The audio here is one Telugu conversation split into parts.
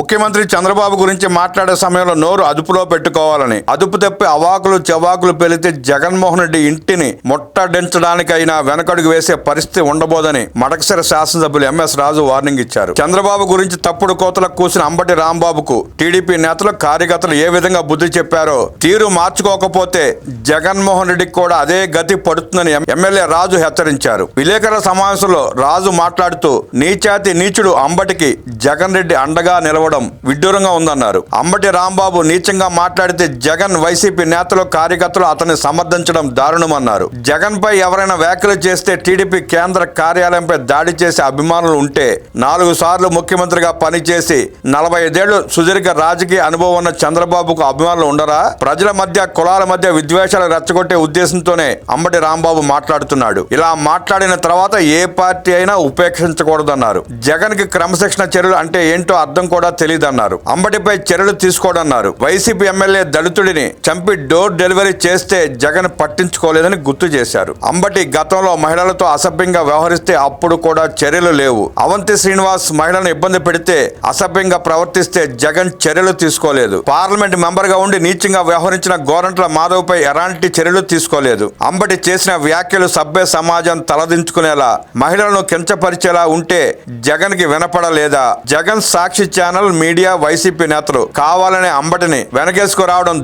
ముఖ్యమంత్రి చంద్రబాబు గురించి మాట్లాడే సమయంలో నోరు అదుపులో పెట్టుకోవాలని, అదుపు తప్పి అవాకులు చెవాకులు పెలితే జగన్మోహన్ రెడ్డి ఇంటిని ముట్టడించడానికైనా వెనకడుగు వేసే పరిస్థితి ఉండబోదని మడకసిర శాసనసభ్యులు ఎంఎస్ రాజు వార్నింగ్ ఇచ్చారు. చంద్రబాబు గురించి తప్పుడు కోతలకు కూసిన అంబటి రాంబాబుకు టీడీపీ నేతలు కార్యకర్తలు ఏ విధంగా బుద్ధి చెప్పారో తీరు మార్చుకోకపోతే జగన్మోహన్ రెడ్డికి కూడా అదే గతి పడుతుందని ఎమ్మెల్యే రాజు హెచ్చరించారు. విలేకరుల సమావేశంలో రాజు మాట్లాడుతూ నీచాతి నీచుడు అంబటికి జగన్ రెడ్డి అండగా నిలవడం విడ్డూరంగా ఉందన్నారు. అంబటి రాంబాబు నీచంగా మాట్లాడితే జగన్ వైసీపీ నేతలు కార్యకర్తలు అతన్ని సమర్థించడం దారుణమన్నారు. జగన్ పై ఎవరైనా వ్యాఖ్యలు చేస్తే టీడీపీ కేంద్ర కార్యాలయంపై దాడి చేసే అభిమానులు ఉంటే 4 సార్లు ముఖ్యమంత్రిగా పనిచేసి 45 ఏళ్లు సుదీర్ఘ రాజకీయ అనుభవం ఉన్న చంద్రబాబుకు అభిమానులు ఉండరా? ప్రజల మధ్య కులాల మధ్య విద్వేషాలు రెచ్చగొట్టే ఉద్దేశంతోనే అంబటి రాంబాబు మాట్లాడుతున్నాడు. ఇలా మాట్లాడిన తర్వాత ఏ పార్టీ అయినా ఉపేక్షించకూడదన్నారు. జగన్ కి క్రమశిక్షణ చర్యలు అంటే ఏంటో అర్థం కూడా తెలియదన్నారు. అంబటిపై చర్యలు తీసుకోడన్నారు. వైసీపీ ఎమ్మెల్యే దళితుడిని చంపి డోర్ డెలివరీ చేస్తే జగన్ పట్టించుకోలేదని గుర్తు చేశారు. అంబటి గతంలో మహిళలతో అసభ్యంగా వ్యవహరిస్తే అప్పుడు కూడా చర్యలు లేవు. అవంతి శ్రీనివాస్ మహిళలను ఇబ్బంది పెడితే అసభ్యంగా ప్రవర్తిస్తే జగన్ చర్యలు తీసుకోలేదు. పార్లమెంట్ మెంబర్ గా ఉండి నీచంగా వ్యవహరించిన గోరంట్ల మాధవ్ పై ఎలాంటి చర్యలు తీసుకోలేదు. అంబటి చేసిన వ్యాఖ్యలు సభ్య సమాజం తలదించుకునేలా, మహిళలను కించపరిచేలా ఉంటే జగన్ కి వినపడలేదా? జగన్ సాక్షి ఛానల్ మీడియా వైసీపీ నేతలు కావాలనే అంబటిని వెనకేసుకురావడం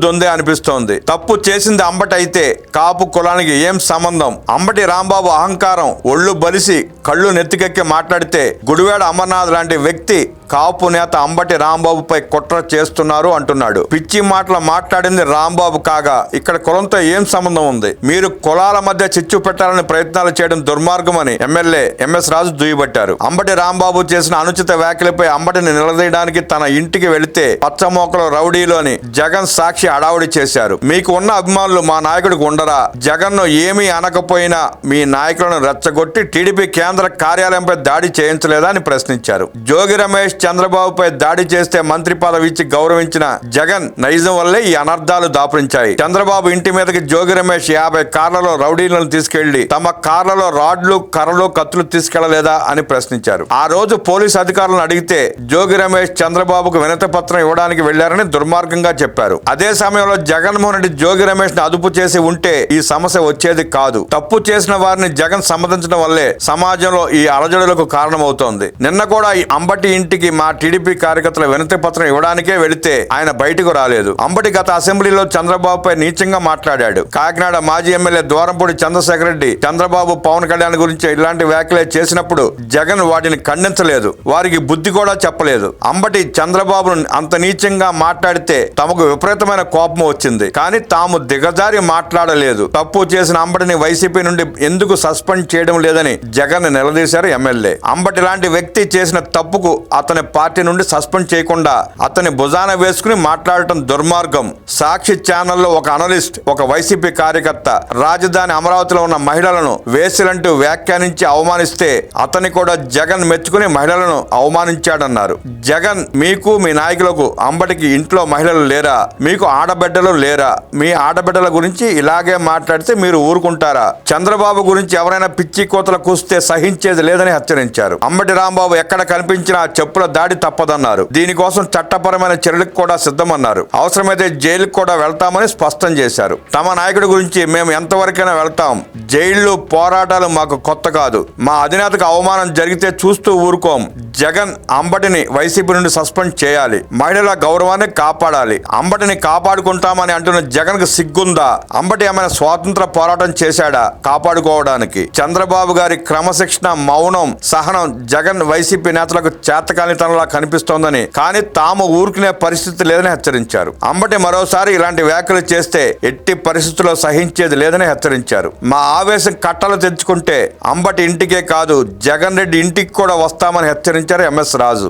దొందే అనిపిస్తోంది. తప్పు చేసింది అంబటి అయితే కాపు కులానికి ఏం సంబంధం? అంబటి రాంబాబు అహంకారం ఒళ్ళు బలిసి కళ్ళు నెత్తికెక్కి మాట్లాడితే గుడివాడ అమర్నాథ్ లాంటి వ్యక్తి కాపు నేత అంబటి రాంబాబుపై కుట్ర చేస్తున్నారు అంటున్నాడు. పిచ్చి మాటలు మాట్లాడింది రాంబాబు కాగా ఇక్కడ కులంతో ఏం సంబంధం ఉంది? మీరు కులాల మధ్య చిచ్చు పెట్టాలని ప్రయత్నాలు చేయడం దుర్మార్గమని ఎమ్మెల్యే ఎంఎస్ రాజు దుయ్యబట్టారు. అంబటి రాంబాబు చేసిన అనుచిత వ్యాఖ్యలపై అంబటిని నిలదీయడానికి తన ఇంటికి వెళితే పచ్చమోకలు రౌడీలు అని జగన్ సాక్షి అడావుడి చేశారు. మీకు ఉన్న అభిమానులు మా నాయకుడికి ఉండరా? జగన్ ను ఏమీ అనకపోయినా మీ నాయకులను రెచ్చగొట్టి టీడీపీ కేంద్ర కార్యాలయంపై దాడి చేయించలేదా అని ప్రశ్నించారు. జోగి రమేష్ చంద్రబాబుపై దాడి చేస్తే మంత్రి పదవి ఇచ్చి గౌరవించిన జగన్ నైజం వల్లే ఈ అనర్థాలు దాపురించాయి. చంద్రబాబు ఇంటి మీదకి జోగి రమేష్ 50 కార్లలో రౌడీలను తీసుకెళ్లి తమ కార్లలో రాడ్లు కర్రలు కత్తులు తీసుకెళ్లలేదా అని ప్రశ్నించారు. ఆ రోజు పోలీసు అధికారులను అడిగితే జోగి రమేష్ చంద్రబాబుకు వినతి పత్రం ఇవ్వడానికి వెళ్లారని దుర్మార్గంగా చెప్పారు. అదే సమయంలో జగన్మోహన్ రెడ్డి జోగి రమేష్ ని అదుపు చేసి ఉంటే ఈ సమస్య వచ్చేది కాదు. తప్పు చేసిన వారిని జగన్ సంబంధించడం వల్లే సమాజంలో ఈ అలజడులకు కారణమవుతోంది. నిన్న కూడా ఈ అంబటి ఇంటికి మా టీడీపీ కార్యకర్తల వినతి పత్రం ఇవ్వడానికే వెళితే ఆయన బయటకు రాలేదు. అంబటి గత అసెంబ్లీలో చంద్రబాబుపై నీచంగా మాట్లాడాడు. కాకినాడ మాజీ ఎమ్మెల్యే ద్వారంపూడి చంద్రశేఖర్ రెడ్డి చంద్రబాబు పవన్ కళ్యాణ్ గురించి ఇలాంటి వ్యాఖ్యలే చేసినప్పుడు జగన్ వాటిని ఖండించలేదు. వారికి బుద్ధి కూడా చెప్పలేదు. అంబటి చంద్రబాబును అంత నీచంగా మాట్లాడితే తమకు విపరీతమైన కోపం వచ్చింది. కానీ తాము దిగజారి మాట్లాడలేదు. తప్పు చేసిన అంబటిని వైసీపీ నుండి ఎందుకు సస్పెండ్ చేయడం లేదని జగన్ నిలదీశారు ఎమ్మెల్యే. అంబటి లాంటి వ్యక్తి చేసిన తప్పుకు అతని పార్టీ నుండి సస్పెండ్ చేయకుండా అతని భుజాన వేసుకుని మాట్లాడటం దుర్మార్గం. సాక్షి ఛానల్లో ఒక అనలిస్ట్, ఒక వైసీపీ కార్యకర్త రాజధాని అమరావతిలో ఉన్న మహిళలను వేసిలంటూ వ్యాఖ్యానించి అవమానిస్తే అతన్ని కూడా జగన్ మెచ్చుకుని మహిళలను అవమానించాడన్నారు. జగన్ మీకు మీ నాయకులకు అంబటికి ఇంట్లో మహిళలు లేరా? మీకు ఆడబిడ్డలు లేరా? మీ ఆడబిడ్డల గురించి ఇలాగే మాట్లాడితే మీరు ఊరుకుంటారా? చంద్రబాబు గురించి ఎవరైనా పిచ్చి కోతలు కూస్తే సహించేది లేదని హెచ్చరించారు. అంబటి రాంబాబు ఎక్కడ కనిపించినా చెప్పుల దాడి తప్పదన్నారు. దీనికోసం చట్టపరమైన చర్యలకు కూడా సిద్ధమన్నారు. అవసరమైతే జైలుకు కూడా వెళ్తామని స్పష్టం చేశారు. తమ నాయకుడి గురించి మేము ఎంతవరకైనా వెళ్తాం. జైళ్లు పోరాటాలు మాకు కొత్త కాదు. మా అధినేతకు అవమానం జరిగితే చూస్తూ ఊరుకోం. జగన్ అంబటిని వైసీపీ నుండి సస్పెండ్ చేయాలి. మహిళల గౌరవాన్ని కాపాడాలి. అంబటిని కాపాడుకుంటామని అంటున్న జగన్ కు సిగ్గుందా? అంబటి ఏమైనా స్వాతంత్ర పోరాటం చేశాడా కాపాడుకోవడానికి? చంద్రబాబు గారి క్రమశిక్షణ, మౌనం, సహనం జగన్ వైసీపీ నేతలకు చేతకానితనంలా కనిపిస్తోందని, కానీ తాము ఊరుకునే పరిస్థితి లేదని హెచ్చరించారు. అంబటి మరోసారి ఇలాంటి వ్యాఖ్యలు చేస్తే ఎట్టి పరిస్థితుల్లో సహించేది లేదని హెచ్చరించారు. మా ఆవేశం కట్టలు తెచ్చుకుంటే అంబటి ఇంటికే కాదు జగన్ రెడ్డి ఇంటికి కూడా వస్తామని హెచ్చరించారు ఎంఎస్ రాజు.